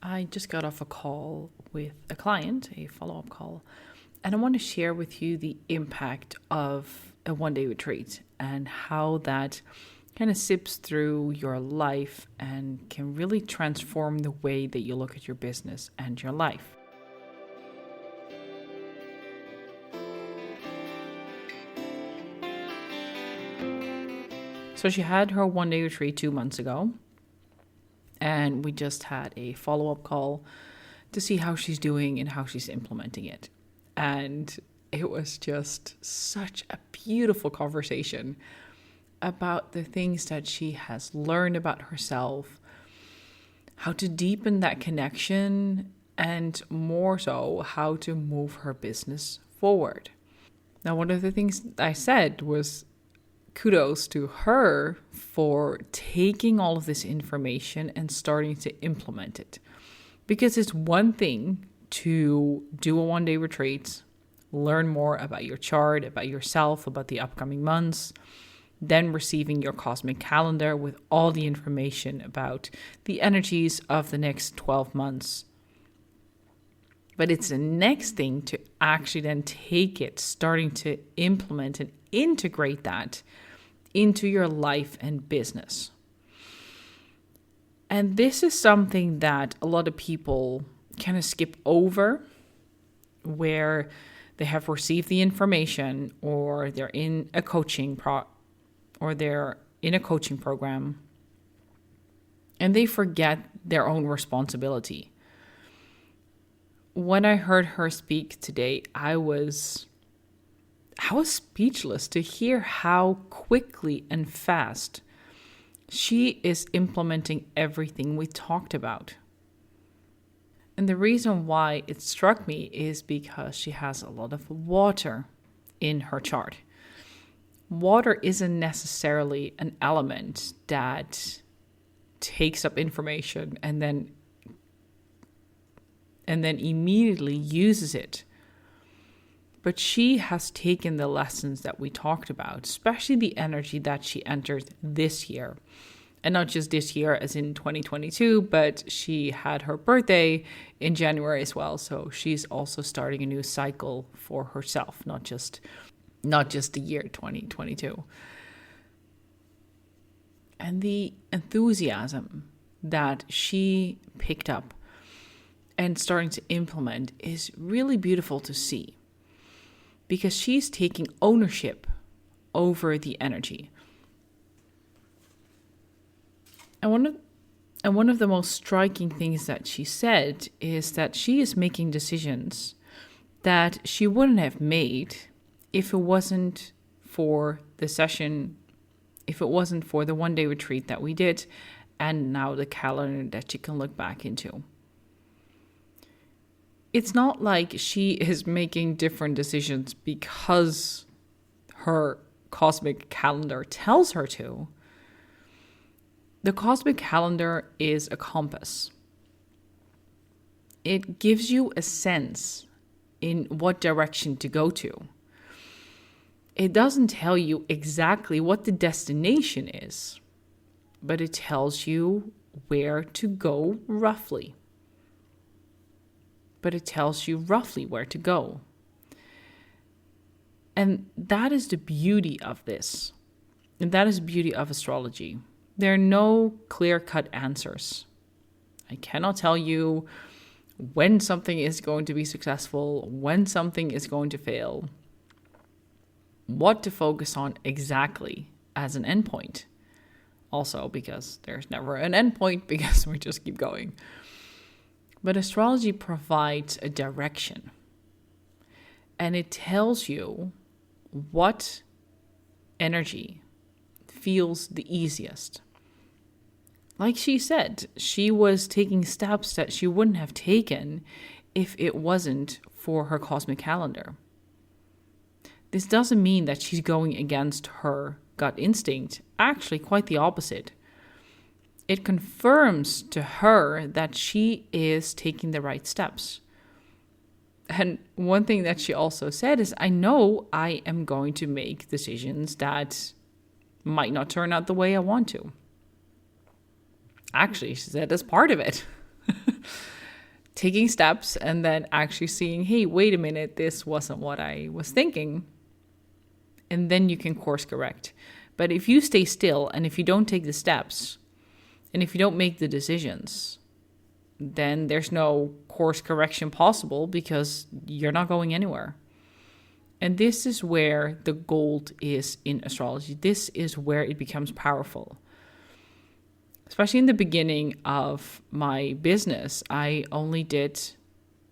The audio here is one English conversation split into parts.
I just got off a call with a client, a follow-up call, and I want to share with you the impact of a one-day retreat and how that kind of sips through your life and can really transform the way that you look at your business and your life. So she had her one-day retreat 2 months ago, and we just had a follow-up call to see how she's doing and how she's implementing it. And it was just such a beautiful conversation about the things that she has learned about herself, how to deepen that connection, and more so, how to move her business forward. Now, one of the things I said was kudos to her for taking all of this information and starting to implement it. Because it's one thing to do a one-day retreat, learn more about your chart, about yourself, about the upcoming months, then receiving your cosmic calendar with all the information about the energies of the next 12 months. But it's the next thing to actually then take it, starting to implement and integrate that into your life and business. And this is something that a lot of people kind of skip over, where they have received the information or they're in a coaching program and they forget their own responsibility. When I heard her speak today, I was speechless to hear how quickly and fast she is implementing everything we talked about. And the reason why it struck me is because she has a lot of water in her chart. Water isn't necessarily an element that takes up information and then immediately uses it. But she has taken the lessons that we talked about, especially the energy that she entered this year. And not just this year as in 2022, but she had her birthday in January as well. So she's also starting a new cycle for herself, not just the year 2022. And the enthusiasm that she picked up and starting to implement is really beautiful to see, because she's taking ownership over the energy. And one of the most striking things that she said is that she is making decisions that she wouldn't have made if it wasn't for the session, if it wasn't for the one-day retreat that we did, and now the calendar that she can look back into. It's not like she is making different decisions because her cosmic calendar tells her to. The cosmic calendar is a compass. It gives you a sense in what direction to go to. It doesn't tell you exactly what the destination is, but it tells you where to go roughly. But it tells you roughly where to go. And that is the beauty of this. And that is the beauty of astrology. There are no clear-cut answers. I cannot tell you when something is going to be successful, when something is going to fail, what to focus on exactly as an endpoint. Also, because there's never an endpoint, because we just keep going. But astrology provides a direction, and it tells you what energy feels the easiest. Like she said, she was taking steps that she wouldn't have taken if it wasn't for her cosmic calendar. This doesn't mean that she's going against her gut instinct. Actually, quite the opposite. It confirms to her that she is taking the right steps. And one thing that she also said is, I know I am going to make decisions that might not turn out the way I want to. Actually, she said, that's part of it. taking steps and then actually seeing, hey, wait a minute, this wasn't what I was thinking. And then you can course correct. But if you stay still and if you don't take the steps and if you don't make the decisions, then there's no course correction possible because you're not going anywhere. And this is where the gold is in astrology. This is where it becomes powerful. Especially in the beginning of my business, I only did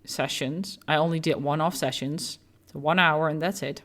sessions. I only did one-off sessions, so 1 hour, and that's it.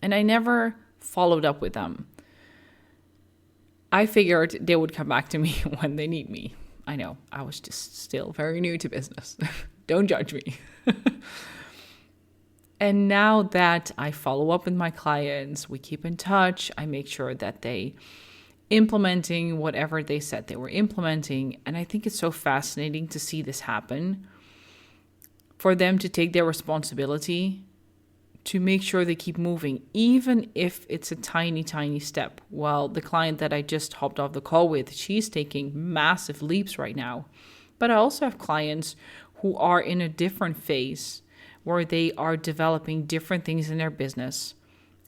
And I never followed up with them. I figured they would come back to me when they need me. I know, I was just still very new to business. Don't judge me. And now that I follow up with my clients, we keep in touch, I make sure that they implementing whatever they said they were implementing. And I think it's so fascinating to see this happen, for them to take their responsibility to make sure they keep moving, even if it's a tiny, tiny step. Well, the client that I just hopped off the call with, she's taking massive leaps right now. But I also have clients who are in a different phase where they are developing different things in their business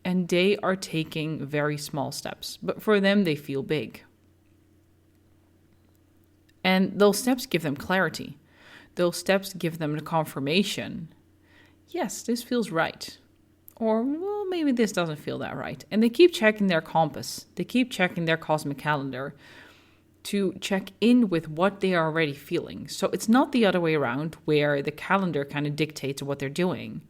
and they are taking very small steps. But for them, they feel big. And those steps give them clarity. Those steps give them the confirmation. Yes, this feels right. Or, well, maybe this doesn't feel that right. And they keep checking their compass. They keep checking their cosmic calendar to check in with what they are already feeling. So it's not the other way around where the calendar kind of dictates what they're doing.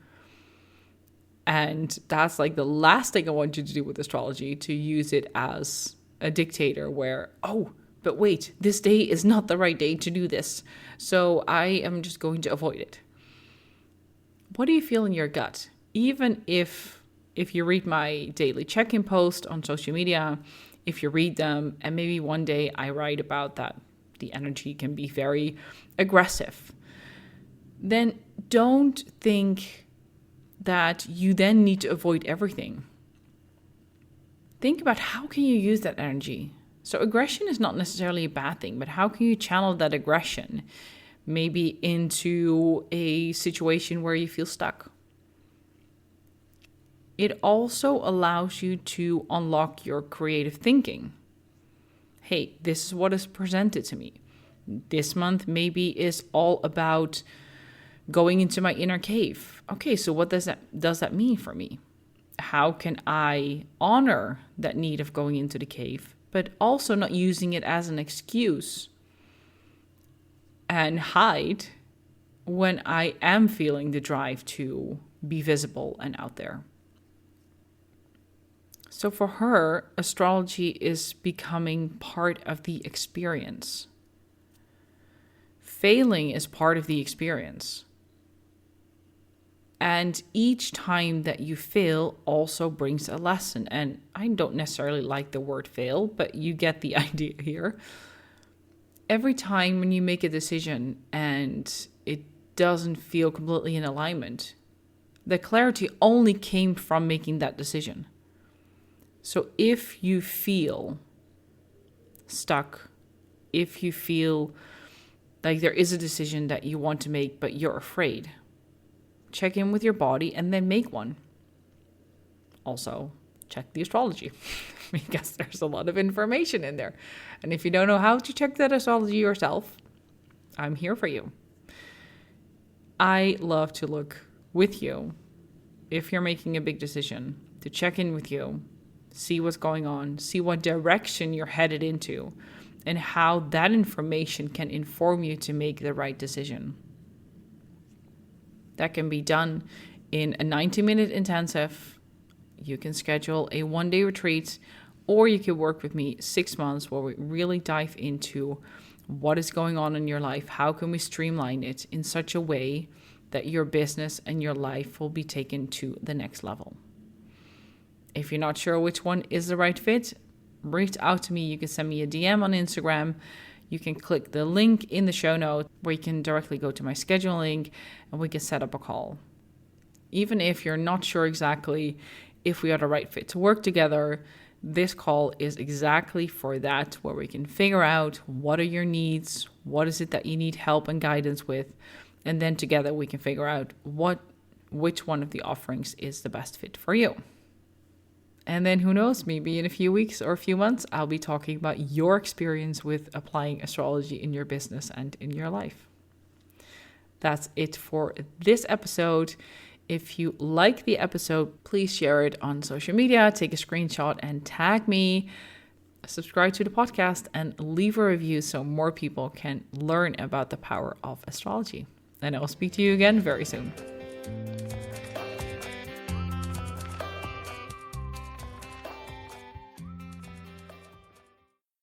And that's like the last thing I want you to do with astrology, to use it as a dictator where, oh, but wait, this day is not the right day to do this. So I am just going to avoid it. What do you feel in your gut? Even if you read my daily check-in post on social media, if you read them, and maybe one day I write about that the energy can be very aggressive, then don't think that you then need to avoid everything. Think about how can you use that energy. So aggression is not necessarily a bad thing, but how can you channel that aggression maybe into a situation where you feel stuck? It also allows you to unlock your creative thinking. Hey, this is what is presented to me. This month maybe is all about going into my inner cave. Okay, so what does that mean for me? How can I honor that need of going into the cave, but also not using it as an excuse and hide when I am feeling the drive to be visible and out there? So for her, astrology is becoming part of the experience. Failing is part of the experience. And each time that you fail also brings a lesson. And I don't necessarily like the word fail, but you get the idea here. Every time when you make a decision and it doesn't feel completely in alignment, the clarity only came from making that decision. So if you feel stuck, if you feel like there is a decision that you want to make, but you're afraid, check in with your body and then make one. Also, check the astrology because there's a lot of information in there. And if you don't know how to check that astrology yourself, I'm here for you. I love to look with you if you're making a big decision, to check in with you, see what's going on, see what direction you're headed into, and how that information can inform you to make the right decision. That can be done in a 90-minute intensive. You can schedule a one-day retreat, or you can work with me 6 months where we really dive into what is going on in your life. How can we streamline it in such a way that your business and your life will be taken to the next level? If you're not sure which one is the right fit, reach out to me. You can send me a DM on Instagram. You can click the link in the show notes where you can directly go to my schedule link and we can set up a call. Even if you're not sure exactly if we are the right fit to work together, This call is exactly for that, where we can figure out what are your needs, what is it that you need help and guidance with, and then together we can figure out which one of the offerings is the best fit for you. And then who knows, maybe in a few weeks or a few months, I'll be talking about your experience with applying astrology in your business and in your life. That's it for this episode. If you like the episode, please share it on social media, take a screenshot and tag me, subscribe to the podcast, and leave a review so more people can learn about the power of astrology. And I will speak to you again very soon.